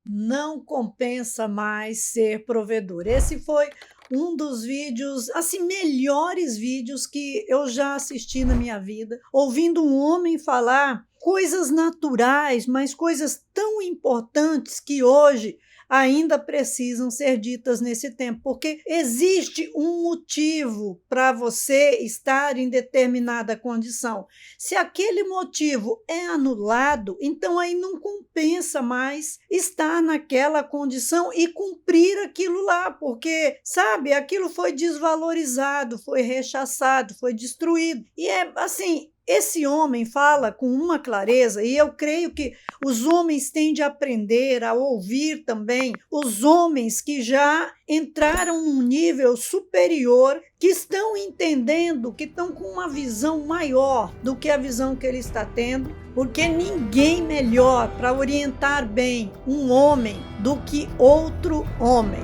Não compensa mais ser provedor. Esse foi um dos vídeos, assim, melhores vídeos que eu já assisti na minha vida, ouvindo um homem falar coisas naturais, mas coisas tão importantes que hoje ainda precisam ser ditas nesse tempo, porque existe um motivo para você estar em determinada condição. Se aquele motivo é anulado, então aí não compensa mais estar naquela condição e cumprir aquilo lá, porque, sabe, aquilo foi desvalorizado, foi rechaçado, foi destruído. E é assim, esse homem fala com uma clareza, e eu creio que os homens têm de aprender a ouvir também os homens que já entraram num nível superior, que estão entendendo, que estão com uma visão maior do que a visão que ele está tendo, porque ninguém melhor para orientar bem um homem do que outro homem.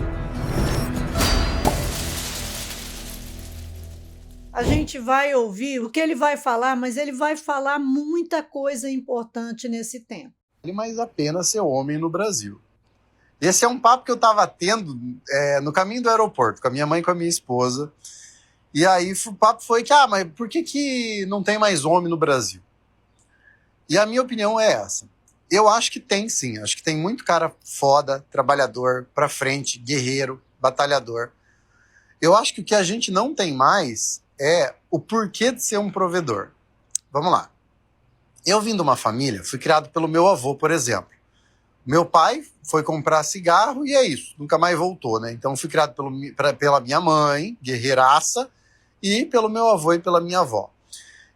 A gente vai ouvir o que ele vai falar, mas ele vai falar muita coisa importante nesse tempo. Mais a pena ser homem no Brasil. Esse é um papo que eu estava tendo no caminho do aeroporto, com a minha mãe e com a minha esposa. E aí o papo foi que, mas por que não tem mais homem no Brasil? E a minha opinião é essa. Eu acho que tem sim, acho que tem muito cara foda, trabalhador, pra frente, guerreiro, batalhador. Eu acho que o que a gente não tem mais é o porquê de ser um provedor. Vamos lá. Eu vim de uma família, fui criado pelo meu avô, por exemplo. Meu pai foi comprar cigarro e é isso, nunca mais voltou, né? Então fui criado pela minha mãe, guerreiraça, e pelo meu avô e pela minha avó.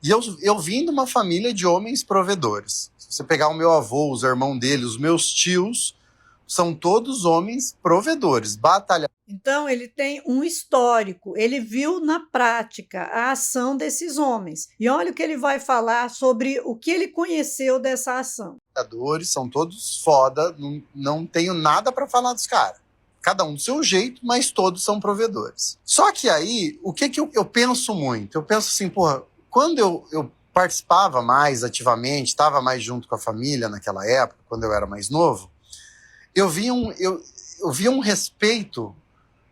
E eu vim de uma família de homens provedores. Se você pegar o meu avô, os irmãos dele, os meus tios, são todos homens provedores, batalhadores. Então, ele tem um histórico, ele viu na prática a ação desses homens. E olha o que ele vai falar sobre o que ele conheceu dessa ação. São todos foda, não tenho nada para falar dos caras. Cada um do seu jeito, mas todos são provedores. Só que aí, o que eu penso muito? Eu penso assim, porra, quando eu participava mais ativamente, estava mais junto com a família naquela época, quando eu era mais novo, eu via um respeito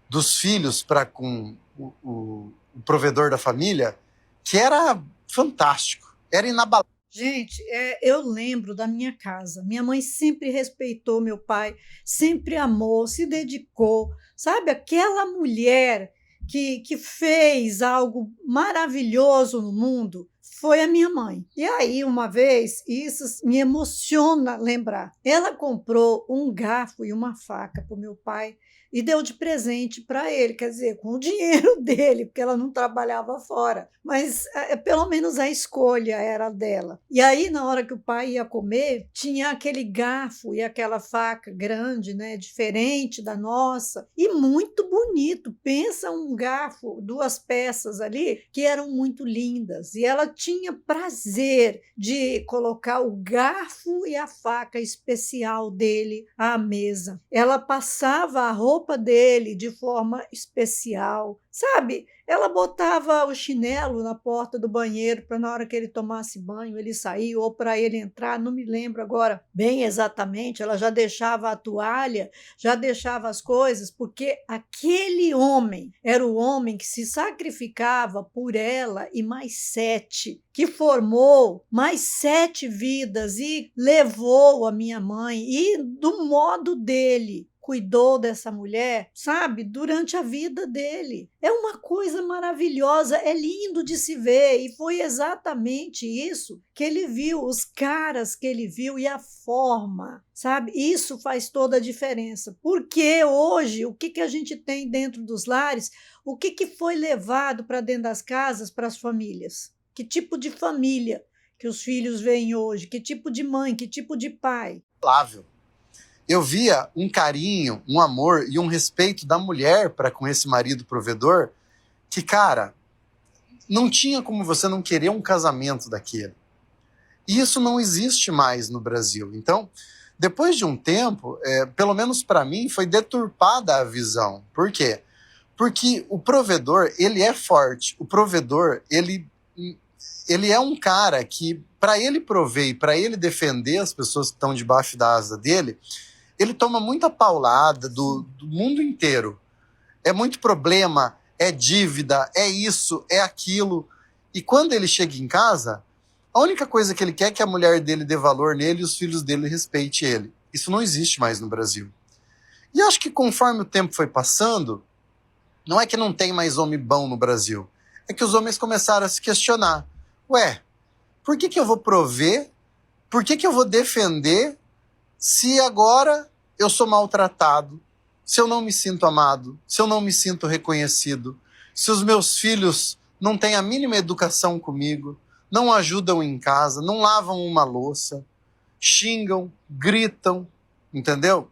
dos filhos para com o provedor da família que era fantástico, era inabalável. Gente, eu lembro da minha casa. Minha mãe sempre respeitou meu pai, sempre amou, se dedicou. Sabe, aquela mulher que fez algo maravilhoso no mundo foi a minha mãe. E aí, uma vez, isso me emociona lembrar. Ela comprou um garfo e uma faca para o meu pai e deu de presente para ele, quer dizer, com o dinheiro dele, porque ela não trabalhava fora. Mas pelo menos a escolha era dela. E aí, na hora que o pai ia comer, tinha aquele garfo e aquela faca grande, né, diferente da nossa, e muito bonito. Pensa um garfo, duas peças ali, que eram muito lindas. E ela tinha prazer de colocar o garfo e a faca especial dele à mesa. Ela passava a roupa dele de forma especial, sabe? Ela botava o chinelo na porta do banheiro para na hora que ele tomasse banho ele sair, ou para ele entrar, não me lembro agora bem exatamente. Ela já deixava a toalha, já deixava as coisas, porque aquele homem era o homem que se sacrificava por ela e mais 7, que formou mais 7 vidas e levou a minha mãe, e do modo dele cuidou dessa mulher, sabe, durante a vida dele. É uma coisa maravilhosa, é lindo de se ver, e foi exatamente isso que ele viu, os caras que ele viu e a forma, sabe? Isso faz toda a diferença, porque hoje, o que a gente tem dentro dos lares, o que foi levado para dentro das casas, para as famílias? Que tipo de família que os filhos veem hoje? Que tipo de mãe, que tipo de pai? Eu via um carinho, um amor e um respeito da mulher para com esse marido provedor que, cara, não tinha como você não querer um casamento daquele. E isso não existe mais no Brasil. Então, depois de um tempo, pelo menos para mim, foi deturpada a visão. Por quê? Porque o provedor, ele é forte. O provedor, ele é um cara que, para ele prover e para ele defender as pessoas que estão debaixo da asa dele, ele toma muita paulada do mundo inteiro. É muito problema, é dívida, é isso, é aquilo. E quando ele chega em casa, a única coisa que ele quer é que a mulher dele dê valor nele e os filhos dele respeitem ele. Isso não existe mais no Brasil. E acho que conforme o tempo foi passando, não é que não tem mais homem bom no Brasil, é que os homens começaram a se questionar. Ué, por que eu vou prover? Por que eu vou defender se agora eu sou maltratado? Se eu não me sinto amado? Se eu não me sinto reconhecido? Se os meus filhos não têm a mínima educação comigo, não ajudam em casa, não lavam uma louça, xingam, gritam, entendeu?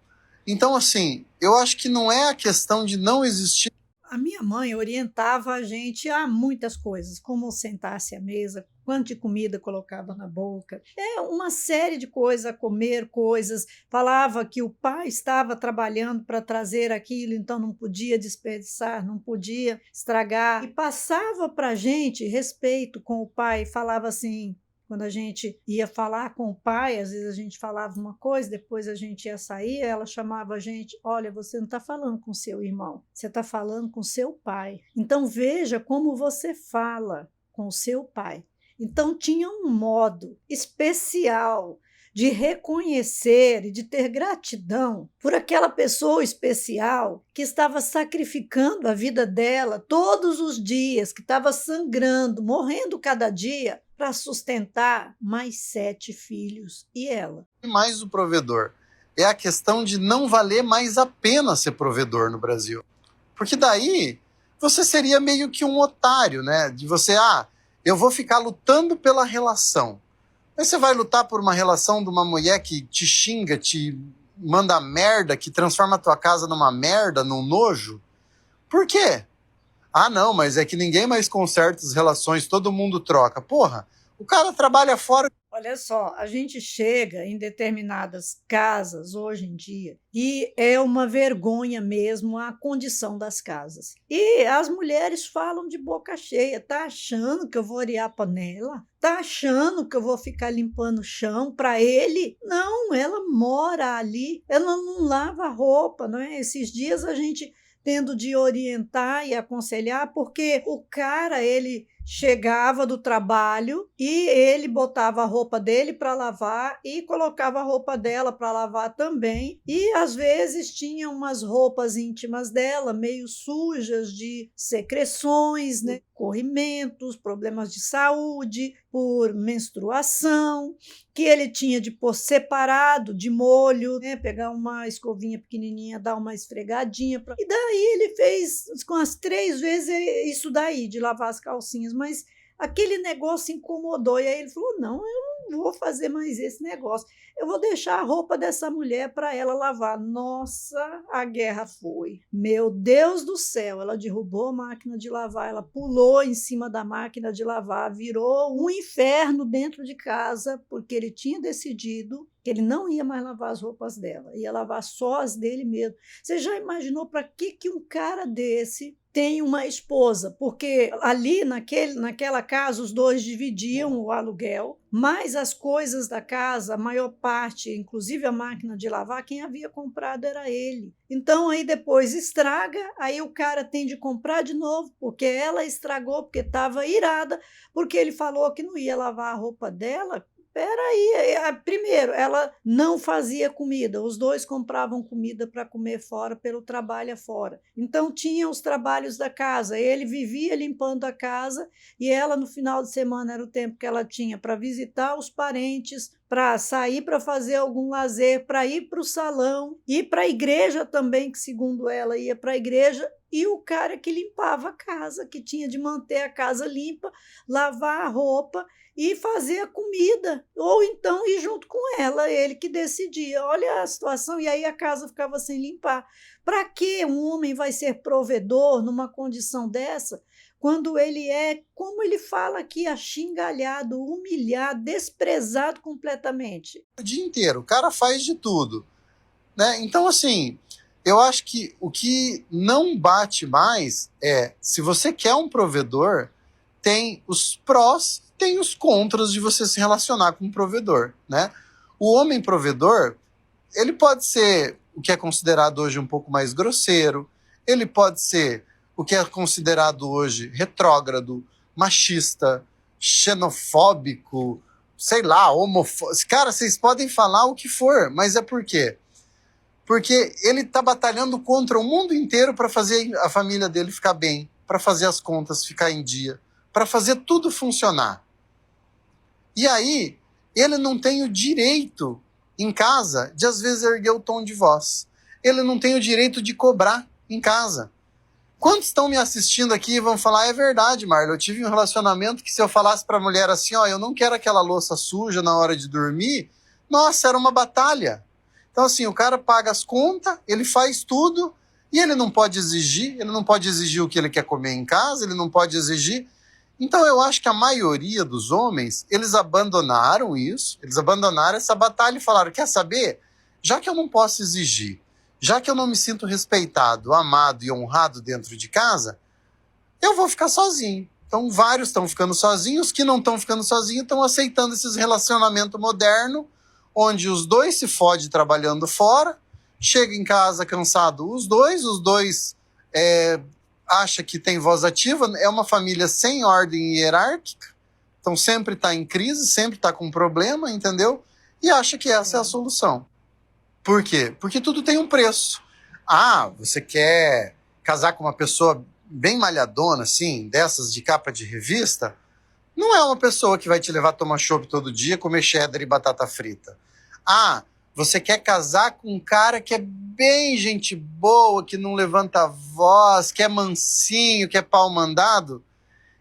Então, assim, eu acho que não é a questão de não existir. A minha mãe orientava a gente a muitas coisas, como sentar-se à mesa, quanto de comida colocava na boca, uma série de coisas, a comer coisas. Falava que o pai estava trabalhando para trazer aquilo, então não podia desperdiçar, não podia estragar. E passava para a gente respeito com o pai, falava assim. Quando a gente ia falar com o pai, às vezes a gente falava uma coisa, depois a gente ia sair, ela chamava a gente, olha, você não está falando com seu irmão, você está falando com seu pai. Então veja como você fala com o seu pai. Então tinha um modo especial de reconhecer e de ter gratidão por aquela pessoa especial que estava sacrificando a vida dela todos os dias, que estava sangrando, morrendo cada dia, para sustentar mais 7 filhos e ela. Mais o provedor. É a questão de não valer mais a pena ser provedor no Brasil. Porque daí você seria meio que um otário, né? De você, eu vou ficar lutando pela relação. Mas você vai lutar por uma relação de uma mulher que te xinga, te manda merda, que transforma a tua casa numa merda, num nojo? Por quê? Não, mas é que ninguém mais conserta as relações, todo mundo troca. Porra, o cara trabalha fora. Olha só, a gente chega em determinadas casas hoje em dia e é uma vergonha mesmo a condição das casas. E as mulheres falam de boca cheia, tá achando que eu vou arear a panela? Tá achando que eu vou ficar limpando o chão para ele? Não, ela mora ali, ela não lava roupa, não é? Esses dias a gente tendo de orientar e aconselhar, porque o cara, ele chegava do trabalho e ele botava a roupa dele para lavar e colocava a roupa dela para lavar também. E às vezes tinha umas roupas íntimas dela meio sujas de secreções, né? Corrimentos, problemas de saúde, por menstruação, que ele tinha de pôr separado de molho, né? Pegar uma escovinha pequenininha, dar uma esfregadinha. E daí ele fez com as 3 vezes isso daí, de lavar as calcinhas, mas aquele negócio incomodou, e aí ele falou, não, eu não vou fazer mais esse negócio, eu vou deixar a roupa dessa mulher para ela lavar. Nossa, a guerra foi. Meu Deus do céu, ela derrubou a máquina de lavar, ela pulou em cima da máquina de lavar, virou um inferno dentro de casa, porque ele tinha decidido que ele não ia mais lavar as roupas dela, ia lavar só as dele mesmo. Você já imaginou para que um cara desse tem uma esposa? Porque ali naquela casa os dois dividiam o aluguel, mas as coisas da casa, a maior parte, inclusive a máquina de lavar, quem havia comprado era ele. Então aí depois estraga, aí o cara tem de comprar de novo, porque ela estragou, porque estava irada, porque ele falou que não ia lavar a roupa dela. Peraí, primeiro, ela não fazia comida, os dois compravam comida para comer fora, pelo trabalho fora. Então, tinha os trabalhos da casa, ele vivia limpando a casa e ela, no final de semana, era o tempo que ela tinha para visitar os parentes, para sair para fazer algum lazer, para ir para o salão, ir para a igreja também, que segundo ela ia para a igreja, e o cara que limpava a casa, que tinha de manter a casa limpa, lavar a roupa e fazer a comida, ou então ir junto com ela, ele que decidia. Olha a situação, e aí a casa ficava sem limpar. Para que um homem vai ser provedor numa condição dessa, quando ele é, como ele fala aqui, axingalhado, humilhado, desprezado completamente? O dia inteiro, o cara faz de tudo, né? Então, assim, eu acho que o que não bate mais é, se você quer um provedor, tem os prós, tem os contras de você se relacionar com um provedor, né? O homem provedor, ele pode ser o que é considerado hoje um pouco mais grosseiro, ele pode ser o que é considerado hoje retrógrado, machista, xenofóbico, sei lá, homofóbico. Cara, vocês podem falar o que for, mas é por quê? Porque ele está batalhando contra o mundo inteiro para fazer a família dele ficar bem, para fazer as contas ficar em dia, para fazer tudo funcionar. E aí, ele não tem o direito em casa de, às vezes, erguer o tom de voz. Ele não tem o direito de cobrar em casa. Quantos estão me assistindo aqui e vão falar, é verdade, Marlon, eu tive um relacionamento que se eu falasse para a mulher assim, ó, eu não quero aquela louça suja na hora de dormir, nossa, era uma batalha. Então, assim, o cara paga as contas, ele faz tudo, e ele não pode exigir o que ele quer comer em casa, ele não pode exigir. Então, eu acho que a maioria dos homens, eles abandonaram isso, eles abandonaram essa batalha e falaram, quer saber? Já que eu não posso exigir, já que eu não me sinto respeitado, amado e honrado dentro de casa, eu vou ficar sozinho. Então, vários estão ficando sozinhos, os que não estão ficando sozinhos estão aceitando esses relacionamentos modernos, onde os dois se fodem trabalhando fora, chega em casa cansado os dois acha que tem voz ativa, é uma família sem ordem hierárquica, então sempre está em crise, sempre está com problema, entendeu? E acha que essa é a solução. Por quê? Porque tudo tem um preço. Ah, você quer casar com uma pessoa bem malhadona, assim, dessas de capa de revista? Não é uma pessoa que vai te levar a tomar chopp todo dia, comer cheddar e batata frita. Ah, você quer casar com um cara que é bem gente boa, que não levanta voz, que é mansinho, que é pau mandado?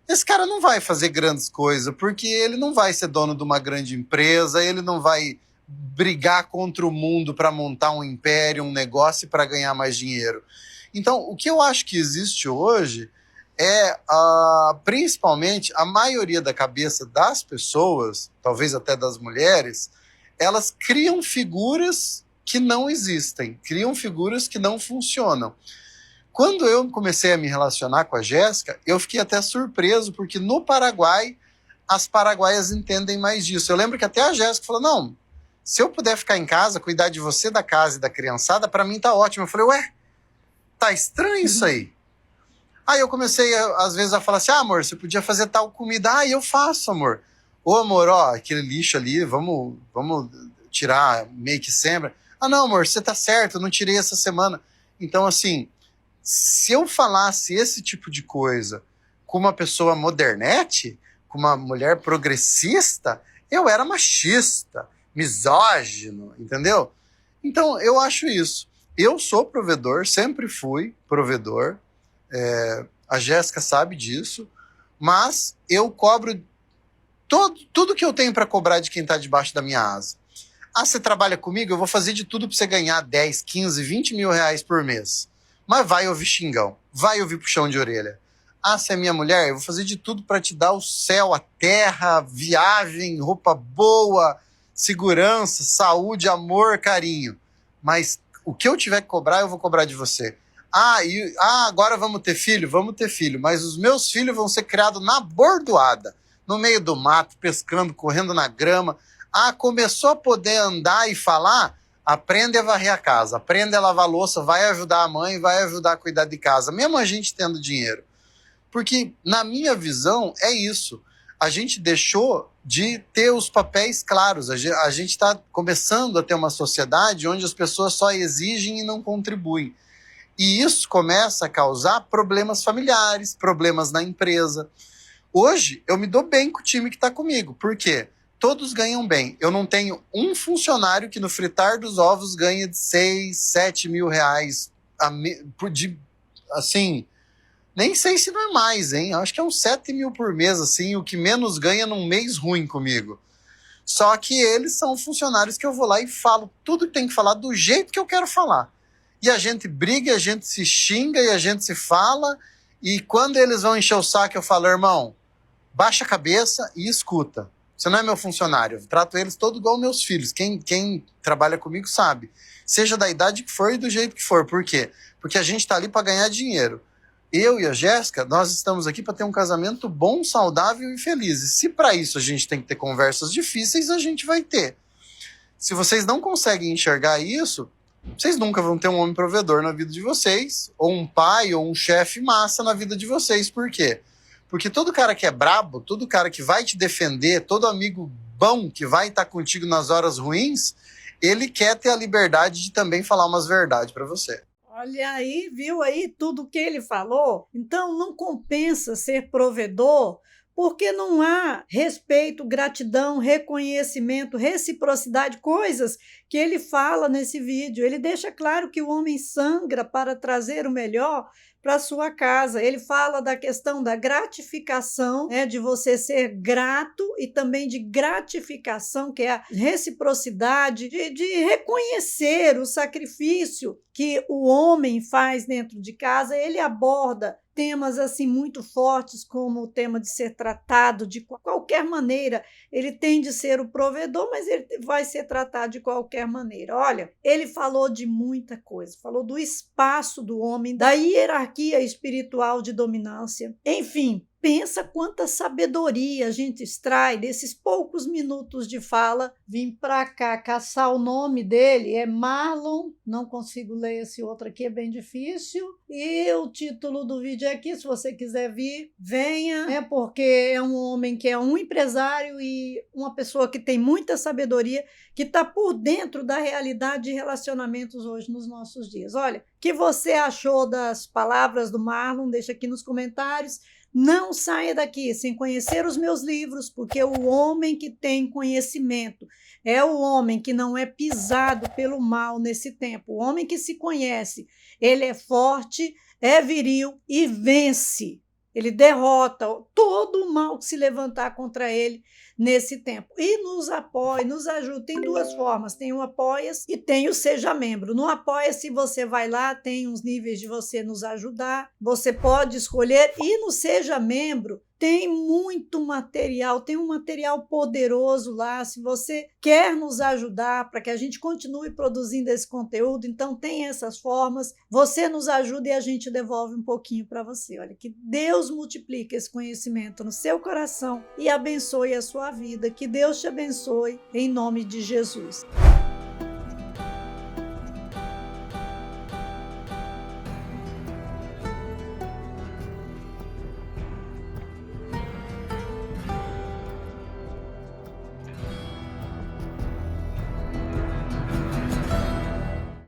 Esse cara não vai fazer grandes coisas, porque ele não vai ser dono de uma grande empresa, ele não vai brigar contra o mundo para montar um império, um negócio para ganhar mais dinheiro. Então, o que eu acho que existe hoje é, principalmente, a maioria da cabeça das pessoas, talvez até das mulheres, elas criam figuras que não existem, criam figuras que não funcionam. Quando eu comecei a me relacionar com a Jéssica, eu fiquei até surpreso, porque no Paraguai, as paraguaias entendem mais disso. Eu lembro que até a Jéssica falou, não, se eu puder ficar em casa, cuidar de você, da casa e da criançada, para mim tá ótimo. Eu falei, ué, tá estranho isso aí. Aí eu comecei, às vezes, a falar assim, amor, você podia fazer tal comida. Eu faço, amor. Ô, amor, ó, aquele lixo ali, vamos tirar meio que sempre. Não, amor, você tá certo, eu não tirei essa semana. Então, assim, se eu falasse esse tipo de coisa com uma pessoa modernete, com uma mulher progressista, eu era machista, misógino, entendeu? Então, eu acho isso. Eu sou provedor, sempre fui provedor. A Jéssica sabe disso, mas eu cobro tudo que eu tenho para cobrar de quem está debaixo da minha asa. Você trabalha comigo? Eu vou fazer de tudo para você ganhar 10, 15, 20 mil reais por mês. Mas vai ouvir xingão, vai ouvir puxão de orelha. Você é minha mulher? Eu vou fazer de tudo para te dar o céu, a terra, viagem, roupa boa, segurança, saúde, amor, carinho. Mas o que eu tiver que cobrar, eu vou cobrar de você. Agora vamos ter filho? Vamos ter filho. Mas os meus filhos vão ser criados na bordoada, no meio do mato, pescando, correndo na grama. Começou a poder andar e falar? Aprende a varrer a casa, aprende a lavar a louça, vai ajudar a mãe, vai ajudar a cuidar de casa, mesmo a gente tendo dinheiro. Porque, na minha visão, é isso. A gente deixou de ter os papéis claros. A gente está começando a ter uma sociedade onde as pessoas só exigem e não contribuem. E isso começa a causar problemas familiares, problemas na empresa. Hoje, eu me dou bem com o time que está comigo. Por quê? Todos ganham bem. Eu não tenho um funcionário que no fritar dos ovos ganha de 6, 7 mil reais. Assim, nem sei se não é mais, hein? Acho que é uns 7 mil por mês, assim, o que menos ganha num mês ruim comigo. Só que eles são funcionários que eu vou lá e falo tudo que tem que falar do jeito que eu quero falar. E a gente briga, a gente se xinga e a gente se fala. E quando eles vão encher o saco, eu falo, irmão, baixa a cabeça e escuta. Você não é meu funcionário, eu trato eles todo igual meus filhos. Quem trabalha comigo sabe. Seja da idade que for e do jeito que for. Por quê? Porque a gente está ali para ganhar dinheiro. Eu e a Jéssica, nós estamos aqui para ter um casamento bom, saudável e feliz. E se para isso a gente tem que ter conversas difíceis, a gente vai ter. Se vocês não conseguem enxergar isso, vocês nunca vão ter um homem provedor na vida de vocês, ou um pai, ou um chefe massa na vida de vocês. Por quê? Porque todo cara que é brabo, todo cara que vai te defender, todo amigo bom que vai estar contigo nas horas ruins, ele quer ter a liberdade de também falar umas verdades para você. Olha aí, viu aí tudo que ele falou? Então não compensa ser provedor, porque não há respeito, gratidão, reconhecimento, reciprocidade, coisas que ele fala nesse vídeo. Ele deixa claro que o homem sangra para trazer o melhor para sua casa. Ele fala da questão da gratificação, né, de você ser grato, e também de gratificação, que é a reciprocidade, de reconhecer o sacrifício que o homem faz dentro de casa. Ele aborda temas assim muito fortes, como o tema de ser tratado de qualquer maneira. Ele tem de ser o provedor, mas ele vai ser tratado de qualquer maneira. Olha, ele falou de muita coisa, falou do espaço do homem, da hierarquia espiritual de dominância, enfim. Pensa quanta sabedoria a gente extrai desses poucos minutos de fala. Vim para cá caçar o nome dele, é Marlon, não consigo ler esse outro aqui, é bem difícil. E o título do vídeo é aqui, se você quiser vir, venha. É porque é um homem que é um empresário e uma pessoa que tem muita sabedoria, que está por dentro da realidade de relacionamentos hoje nos nossos dias. Olha, o que você achou das palavras do Marlon? Deixa aqui nos comentários. Não saia daqui sem conhecer os meus livros, porque o homem que tem conhecimento é o homem que não é pisado pelo mal nesse tempo. O homem que se conhece, ele é forte, é viril e vence. Ele derrota todo o mal que se levantar contra ele nesse tempo. E nos apoia, nos ajuda. Tem duas formas, tem o Apoia-se e tem o Seja Membro. No Apoia-se você vai lá, tem uns níveis de você nos ajudar, você pode escolher. E no Seja Membro tem muito material, tem um material poderoso lá. Se você quer nos ajudar para que a gente continue produzindo esse conteúdo, então tem essas formas. Você nos ajuda e a gente devolve um pouquinho para você. Olha, que Deus multiplique esse conhecimento no seu coração e abençoe a sua vida. Que Deus te abençoe, em nome de Jesus.